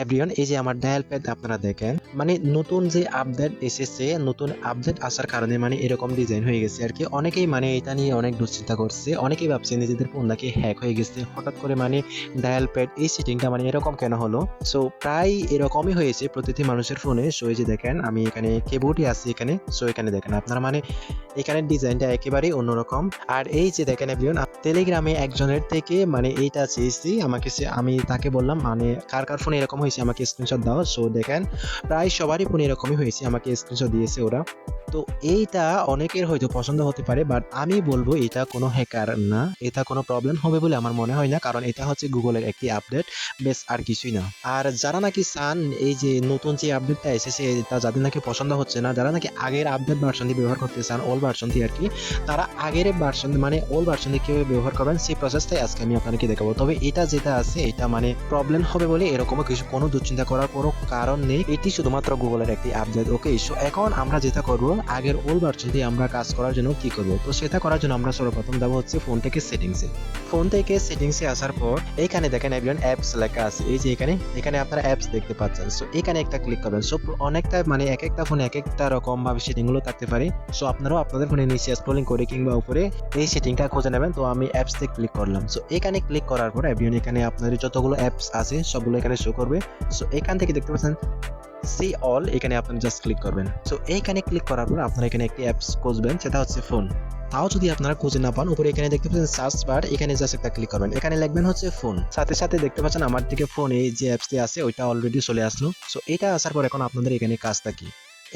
Everyone, এই যে আমার ডায়াল প্যাড আপনারা দেখেন, মানে নতুন যে আপডেট এসেছে, নতুন আপডেট আসার কারণে মানে এরকম ডিজাইন হয়ে গেছে আর কি। অনেকেই মানে এটা নিয়ে অনেক দুশ্চিন্তা করছে, অনেকেই ভাবছে নিজেদের ফোন নাকি হ্যাক হয়ে গেছে, হঠাৎ করে মানে ডায়াল প্যাড এই সেটিংটা মানে এরকম কেন হলো। সো প্রায় এরকমই হয়েছে প্রতিটি মানুষের ফোনে। সো এই যে দেখেন আমি এখানে কিবোর্ডই আছি এখানে। সো এখানে দেখেন আপনারা মানে এখানে ডিজাইনটা একেবারেই অন্যরকম। আর এই যে দেখেন এভরিওয়ান, টেলিগ্রামে একজনের থেকে মানে এইটা চেয়েছি, আমাকে আমি তাকে বললাম মানে কার কার ফোনে এরকম হয়েছে আমাকে স্ক্রিনশট দাও। সো দেখেন প্রায় সবারই ফোনে এরকমই হয়েছে, আমাকে স্ক্রিনশট দিয়েছে ওরা। তো এইটা অনেকের হয়তো পছন্দ হতে পারে, বাট আমি বলবো এটা কোনো হ্যাকার না, এটা কোনো প্রবলেম হবে বলে আমার মনে হয় না, কারণ এটা হচ্ছে গুগলের একটি আপডেট, বেশ আর কিছুই না। আর যারা নাকি চান এই যে নতুন যে আপডেটটা এসেছে এটা যাদের নাকি পছন্দ হচ্ছে না, যারা নাকি আগের আপডেট ভার্সনটি ব্যবহার করতে চান, ওল্ড ভার্সনটি আর কি, তারা আগের ভার্সন মানে ওল্ড ভার্সনটি কিভাবে ব্যবহার করবেন সেই প্রসেসটাই আজকে আমি আপনাদেরকে দেখাবো। তবে এটা যেটা আছে এটা মানে প্রবলেম হবে বলে এরকম কিছু কোনো দুশ্চিন্তা করার কোনো কারণ নেই, এটি শুধুমাত্র গুগলের একটি আপডেট। ওকে, সো এখন আমরা যেটা করবো, আগের ওল্ড ভার্সন দিয়ে আমরা কাজ করার জন্য কি করব, তো সেটা করার জন্য আমরা সর্বপ্রথম যাব হচ্ছে ফোন থেকে সেটিংসে। ফোন থেকে সেটিংসে আসার পর এইখানে দেখেন এভরিওয়ান অ্যাপস লেখা আছে, এই যে এখানে আপনারা অ্যাপস দেখতে পাচ্ছেন। সো এখানে একটা ক্লিক করবেন। সো অনেকটা মানে এক একটা ফোনে এক একটা রকম ভাবে সেটিং গুলো থাকতে পারে। সো আপনারাও আপনাদের ফোনে নিচে স্ক্রলিং করে কিংবা উপরে এই সেটিংটা খুঁজে নেবেন। তো আমি অ্যাপস তে ক্লিক করলাম। সো এখানে ক্লিক করার পর এভরিওয়ান এখানে আপনাদের যতগুলো অ্যাপস আছে সবগুলো এখানে শো করবে। সো এখান থেকে দেখতে পাচ্ছেন সি অল, এখানে আপনারা জাস্ট ক্লিক করবেন। সো এইখানে ক্লিক করার পর আপনারা এখানে একটি অ্যাপস খুঁজবেন, সেটা হচ্ছে ফোন। তাও যদি আপনারা খুঁজে না পান, উপরে এখানে দেখতে পাচ্ছেন সার্চ বার, এখানে জাস্ট একটা ক্লিক করবেন, এখানে লিখবেন হচ্ছে ফোন। সাথে সাথে দেখতে পাচ্ছেন আমার দিকে ফোন এই যে অ্যাপসটি আছে ওইটা অলরেডি চলে আসলো। সো এটা আসার পর এখন আপনাদের এখানে কাজটা কি,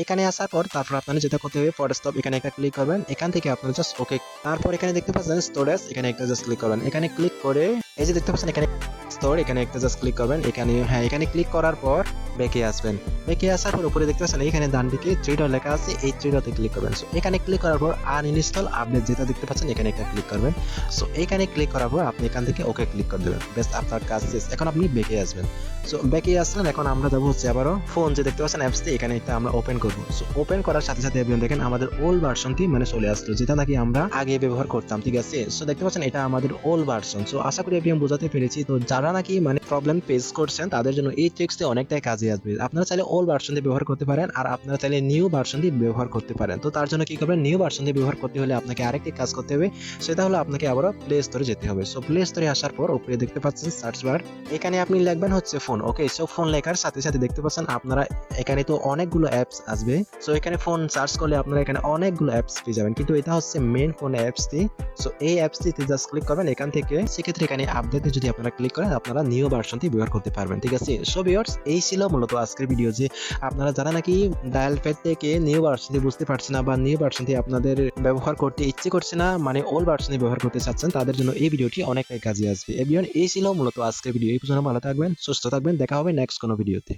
এখানে আসার পর তারপর আপনারা যেটা করতে হবে ফর স্টপ, এখানে একটা ক্লিক করবেন, এখান থেকে আপনারা জাস্ট ওকে। তারপর এখানে দেখতে পাচ্ছেন স্টোরেজ, এখানে একটা জাস্ট ক্লিক করবেন, এখানে ক্লিক করে এই যে দেখতে পাচ্ছেন এখানে স্টোর, এখানে একটা জাস্ট ক্লিক করবেন, এখানে হ্যাঁ এখানে ক্লিক করার পর ব্যাকে আসবেন। ব্যাকে আসার পর উপরে দেখতে পাচ্ছেন এখানে ডান দিকে থ্রি ডট লেখা আছে, এই থ্রি ডটে ক্লিক করবেন। সো এখানে ক্লিক করার পর আনইনস্টল আপডেট যেটা দেখতে পাচ্ছেন এখানে একটা ক্লিক করবেন। সো এখানে ক্লিক করার পর আপনি এখান থেকে ওকে ক্লিক করে দেবেন, বেশ আপনার কাজ শেষ। এখন আপনি ব্যাকে আসবেন। সো ব্যাকে আসলেন, এখন আমরা যাবো হচ্ছে আবারও ফোন যে দেখতে পাচ্ছেন অ্যাপসটি, এখানে একটা আমরা ওপেন করবো। সো ওপেন করার সাথে সাথে আপনি দেখেন আমাদের ওল্ড ভার্সনটি মানে চলে আসলো, যেটা নাকি আমরা আগে ব্যবহার করতাম, ঠিক আছে। সো দেখতে পাচ্ছেন এটা আমাদের ওল্ড ভার্সন। সো আশা করি আমি বোঝাতে পেরেছি। তো যারা নাকি মানে প্রবলেম ফেস করছেন তাদের জন্য এই ট্রিক্সটি অনেকটাই কাজে আসবে। আপনারা চাইলে ওল্ড ভার্সন দিয়ে ব্যবহার করতে পারেন, আর আপনারা চাইলে নিউ ভার্সন দিয়ে ব্যবহার করতে পারেন। তো তার জন্য কি করবেন, নিউ ভার্সন দিয়ে ব্যবহার করতে হলে আপনাকে আরেকটি কাজ করতে হবে, সেটা হলো আপনাকে আবারও প্লে স্টোরে যেতে হবে। সো প্লে স্টোরে আসার পর উপরে দেখতে পাচ্ছেন সার্চ বার, এখানে আপনি লিখবেন হচ্ছে ফোন। ওকে, সো ফোন লেখার সাথে সাথে দেখতে পাচ্ছেন আপনারা এখানে তো অনেকগুলো অ্যাপস আসবে। সো এখানে ফোন সার্চ করলে আপনারা এখানে অনেকগুলো অ্যাপস পেয়ে যাবেন, কিন্তু এটা হচ্ছে মেন ফোন অ্যাপসটি। সো এই অ্যাপসটিতে জাস্ট ক্লিক করবেন এখান থেকে। সেক্ষেত্রে এখানে আপডেটে যদি আপনারা ক্লিক করেন আপনারা নিউ ভার্সনটি ব্যবহার করতে পারবেন, ঠিক আছে। সো ভিউয়ার্স, এই ছিল মূলত আজকের ভিডিও, যে আপনারা যারা নাকি ডায়াল প্যাড থেকে নিউ ভার্সনটি বুঝতে পারছেন না বা নিউ ভার্সনটি আপনাদের ব্যবহার করতে ইচ্ছে করছে না, মানে ওল্ড ভার্সনটি ব্যবহার করতে চাচ্ছেন, তাদের জন্য এই ভিডিওটি অনেকটাই কাজে আসবে। এভরিওয়ান, এই ছিল মূলত আজকের ভিডিও। এই পর্যন্ত ভালো থাকবেন, সুস্থ থাকবেন, দেখা হবে নেক্সট কোনো ভিডিওতে।